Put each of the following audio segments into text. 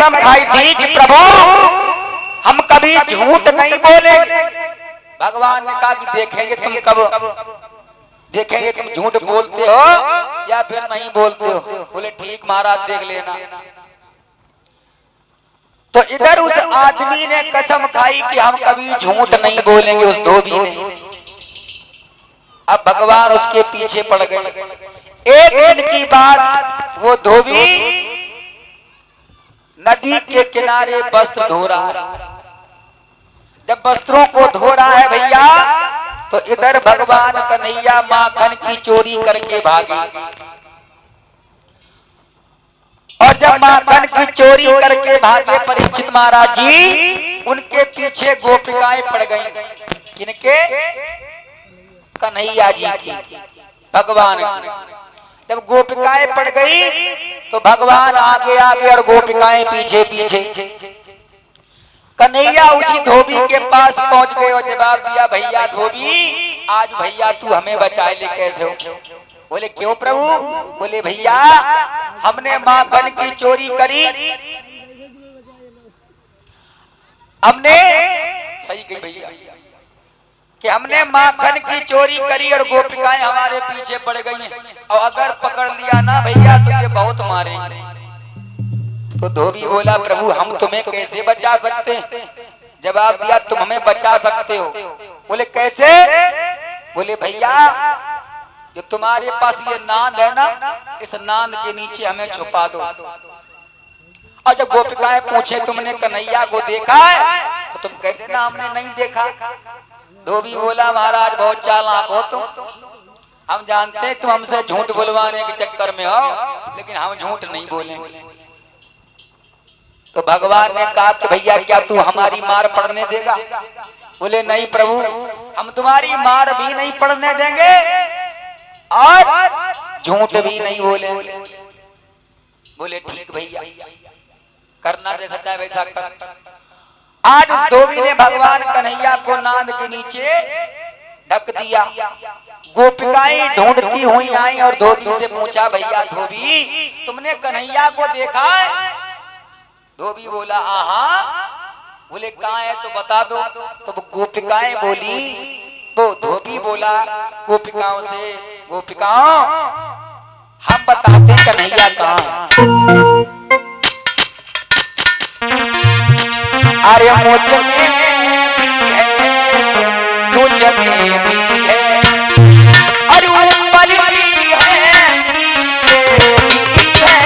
कसम खाई थी कि प्रभु हम कभी झूठ नहीं बोलेंगे। भगवान ने कहा कि देखेंगे तुम कब, देखेंगे तुम झूठ बोलते हो या फिर नहीं बोलते हो। बोले ठीक महाराज देख लेना। तो इधर उस आदमी ने कसम खाई कि हम कभी झूठ नहीं बोलेंगे, उस धोबी ने। अब भगवान उसके पीछे पड़ गए। एक दिन की बात, वो धोबी नदी के किनारे वस्त्र धो रहा है। जब वस्त्रों को धो रहा है भैया, तो इधर भगवान कन्हैया माखन की चोरी करके भागे। और जब माखन की चोरी करके भागे परीक्षित महाराज जी, उनके पीछे गोपिकाएं पड़ गईं। किनके? कन्हैया जी की, भगवान की। जब गोपिकाएं पड़ गई तो भगवान आगे आगे और गोपिकाएं पीछे पीछे। कन्हैया उसी धोबी के पास पहुंच गए और जवाब दिया, भैया धोबी, आज भैया तू हमें बचा ले, कैसे हो? बोले क्यों प्रभु? बोले भैया हमने माखन की चोरी करी, हमने, सही कही भैया, कि हमने माखन की चोरी करी और गोपिकाएं हमारे पीछे पड़ गई हैं, और अगर पकड़ लिया ना भैया तो ये बहुत मारेंगे। तो धोबी बोला, प्रभु हम तुम्हें कैसे बचा सकते हैं? जवाब दिया, तुम हमें बचा सकते हो। बोले कैसे? बोले भैया जो तुम्हारे पास ये नाद है ना, इस नाद के नीचे हमें छुपा दो। और जब गोपिकाएं पूछे तुमने कन्हैया को देखा है, तो तुम कह देना हमने नहीं देखा। धोबी बोला, महाराज बहुत चालाक हो तुम, हम जानते हैं तुम हमसे झूठ बुलवाने के चक्कर में हो, लेकिन हम झूठ नहीं बोलेंगे। तो भगवान ने कहा कि भैया क्या तू हमारी मार पड़ने देगा? बोले नहीं प्रभु, हम तुम्हारी मार भी नहीं पड़ने देंगे और झूठ भी नहीं बोलेंगे। बोले ठीक भैया, करना जैसा चाहे वैसा कर। आज उस धोबी ने भगवान कन्हैया को नाद के नीचे ढक दिया। गोपिकाएं ढूंढती हुई आई और धोबी से पूछा, भैया धोबी तुमने कन्हैया को देखा है? धोबी बोला आहा। बोले कहाँ है तो बता दो। तो वो गोपिकाएं बोली, वो धोबी बोला गोपिकाओं से, गोपिकाओं हम बताते कन्हैया कहाँ है। अरे मुझ में भी है, तुझ में भी है, अरे ऊपर भी है, नीचे भी है।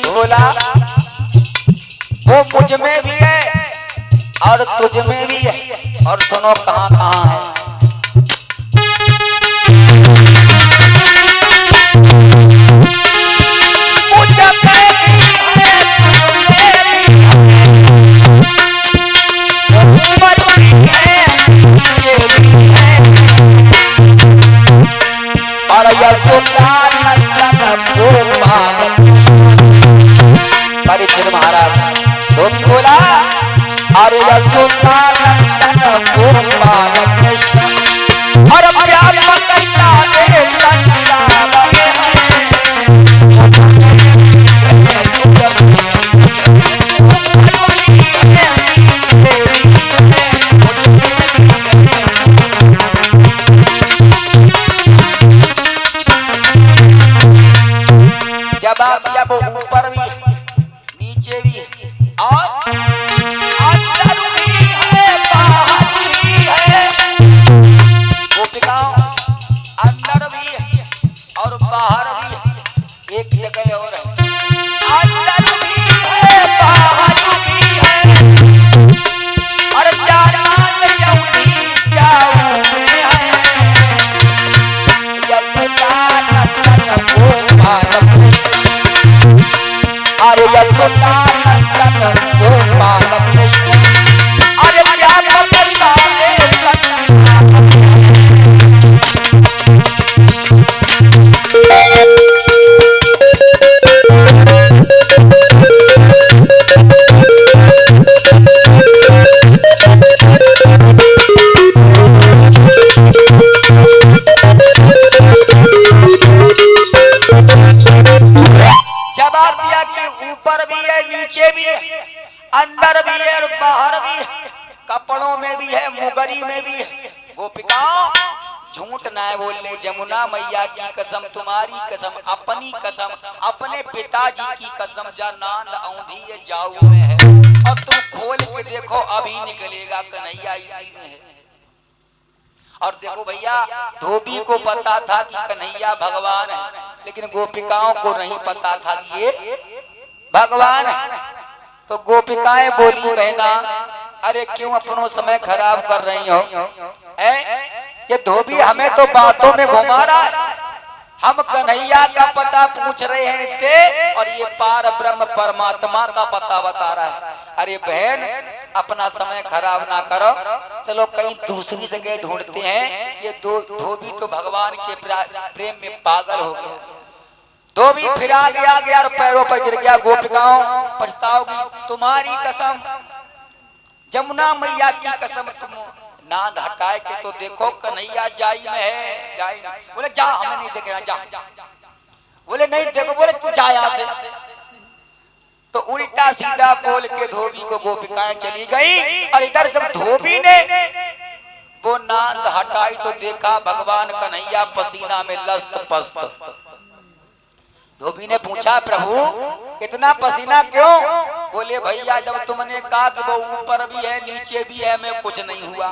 बोला वो मुझ में भी है और तुझ में भी है, और सुनो कहां कहां है। मुझ में भी है, ऊपर भी है, नीचे भी है, और यशोदा नंदन गोपाल परीक्षित महाराज। धोबी बोला, अरे यशोदा नंदन गोपाल कृष्ण, और व्यापक सारे संसार में है। जवाब दिया, वो ऊपर भी है, नीचे भी है, और अंदर भी है, बाहर भी है। गोपिकाओं अंदर भी है और बाहर भी है, एक जगह और है। अंदर भी है, बाहर भी है, और जाना यौधी जाऊं में है। यशोदा नंदन गोपाल कृष्ण, अरे यशोदा नंदन गोपाल कृष्ण, अरे व्यापक सारे संसार में है। भी है, अंदर भी है और बाहर भी है, कपड़ों में भी है, मुगरी में भी है। गोपिकाओं झूठ ना बोले, जमुना मैया की कसम, तुम्हारी कसम, अपनी कसम, अपने पिताजी की कसम, जा नांद औंधी जाऊ में है, और तुम खोल के देखो अभी निकलेगा कन्हैया इसी में है। और देखो भैया, धोबी को पता था कि कन्हैया भगवान है, लेकिन गोपिकाओं को नहीं पता था कि ये भगवान है। तो गोपिकाएं बोली, बहना अरे क्यों अपनों समय खराब कर रही हो? ये धोबी हमें तो बातों में घुमा रहा है, हम कन्हैया का पता पूछ रहे हैं इससे, और ये पार ब्रह्म परमात्मा का पता बता रहा है। अरे बहन, अपना समय खराब ना करो, चलो कहीं दूसरी जगह ढूंढते हैं। ये धोबी तो भगवान के प्रेम में पागल हो गया। धोबी फिरा गया और पैरों पर गिर गया। गोपिकाओं पछताओगी, तुम्हारी कसम, जमुना मैया की कसम, तुम नांद हटाए के तो देखो कन्हैया जाई में है, जाई में। बोले जा, हमें नहीं देखना, जा। बोले नहीं देखो, बोले तू जा यहाँ से। तो उल्टा सीधा बोल के धोबी को गोपिकाएं चली गई, और इधर जब धोबी ने वो नांद हटाई तो देखा भगवान कन्हैया पसीना में लस्त पस्त। धोबी ने पूछा, प्रभु इतना पसीना क्यों? बोले भैया, जब तुमने कहा कि वो ऊपर भी है नीचे भी है, हमें कुछ नहीं हुआ।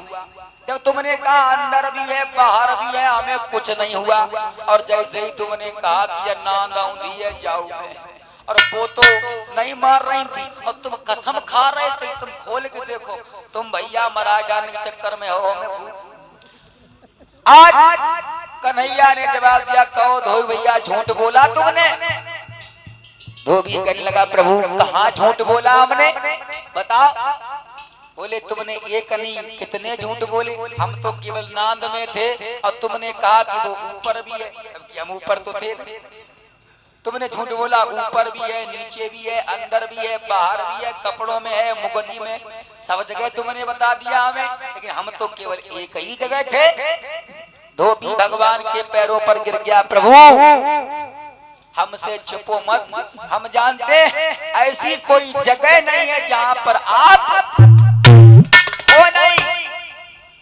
जब तुमने कहा अंदर भी है बाहर भी है, हमें कुछ नहीं हुआ। और जैसे ही तुमने कहा कि ये नांद औंधी है जाऊ में, और वो तो नहीं मार रही थी और तुम कसम खा रहे थे, तुम खोल के देखो, तुम भैया मरा डालने के चक्कर में हो हमें। आज कन्हैया ने जवाब दिया, कहो धोबी भैया झूठ बोला तुमने? धोबी कहने लगा, प्रभु कहाँ झूठ बोला हमने, बताओ। बोले तुमने एक नहीं कितने झूठ बोले, हम तो केवल नांद में थे और तुमने कहा कि वो ऊपर भी है, जबकि हम ऊपर तो थे नहीं। तुमने झूठ बोला, ऊपर भी है नीचे भी है अंदर भी है बाहर भी है, कपड़ों में है मुगनी में, सब जगह तुमने बता दिया हमें, लेकिन हम तो केवल एक ही जगह थे। धोबी भगवान के पैरों पर गिर गया, प्रभु हमसे छुपो मत, हम जानते ऐसी कोई जगह नहीं है जहां पर आप हो नहीं,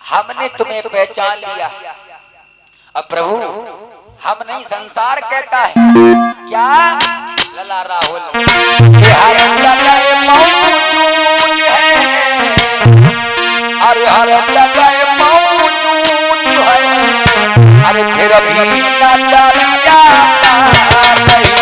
हमने तुम्हें पहचान लिया। अब प्रभु हम नहीं, संसार कहता है क्या? लला राहुल हर जगह मौजूद है, अरे हर जगह मौजूद है, अरे फिर भी न डरिया नहीं।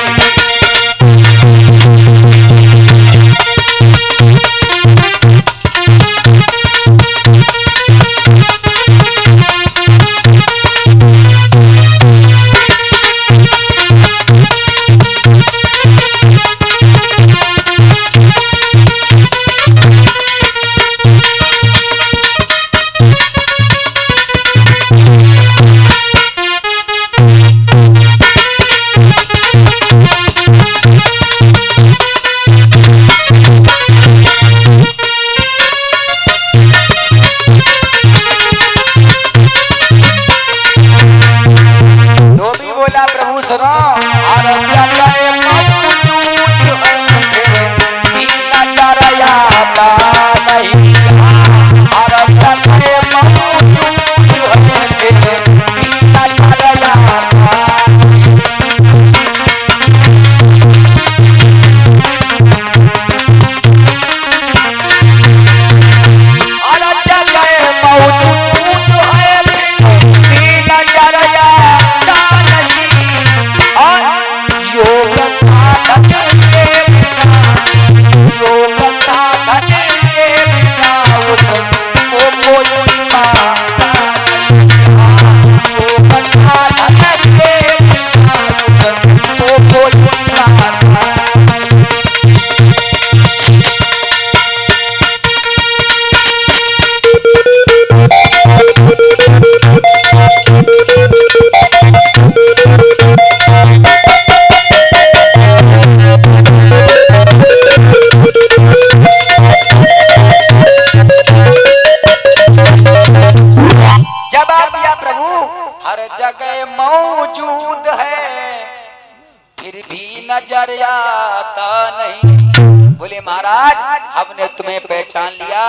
नजर आता नहीं। बोले महाराज हमने तुम्हें पहचान लिया,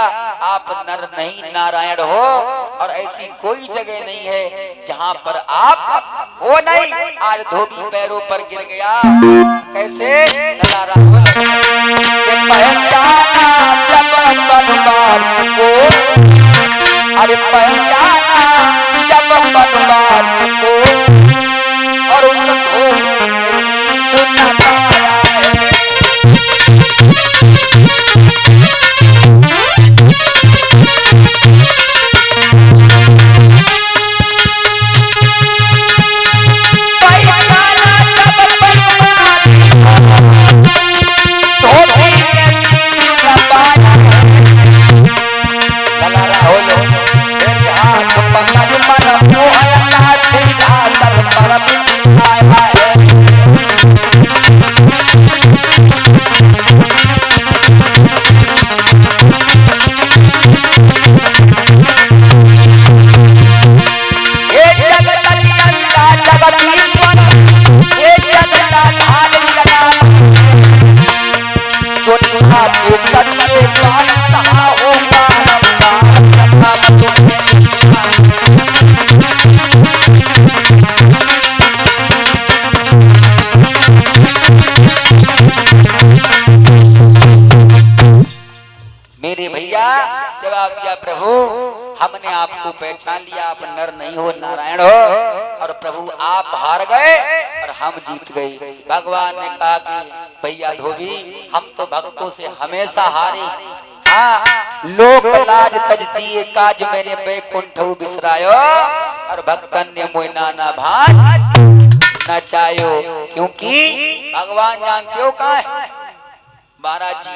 आप नर नहीं नारायण हो और ऐसी कोई जगह नहीं है जहाँ पर आप हो नहीं। आज धोबी पैरों पर गिर गया। कैसे? पहचाना जब बनवारी को, अरे पहचाना जब बनवारी को और उस धोबी ने शीश नवाया है। मेरे भैया जवाब दिया, प्रभु हमने आपको पहचान लिया, आप नर नहीं हो नारायण हो। और प्रभु आप हार गए और हम जीत गए। भगवान ने कहा कि भैया धोबी हम तो भक्तों से हमेशा हारे। हाँ, लोक लाज तजती काज मेरे बैकुंठ बिसरायो और भक्तन ने मोय नाना भांज नचायो। क्योंकि भगवान जानते हो कहाँ है महाराज जी?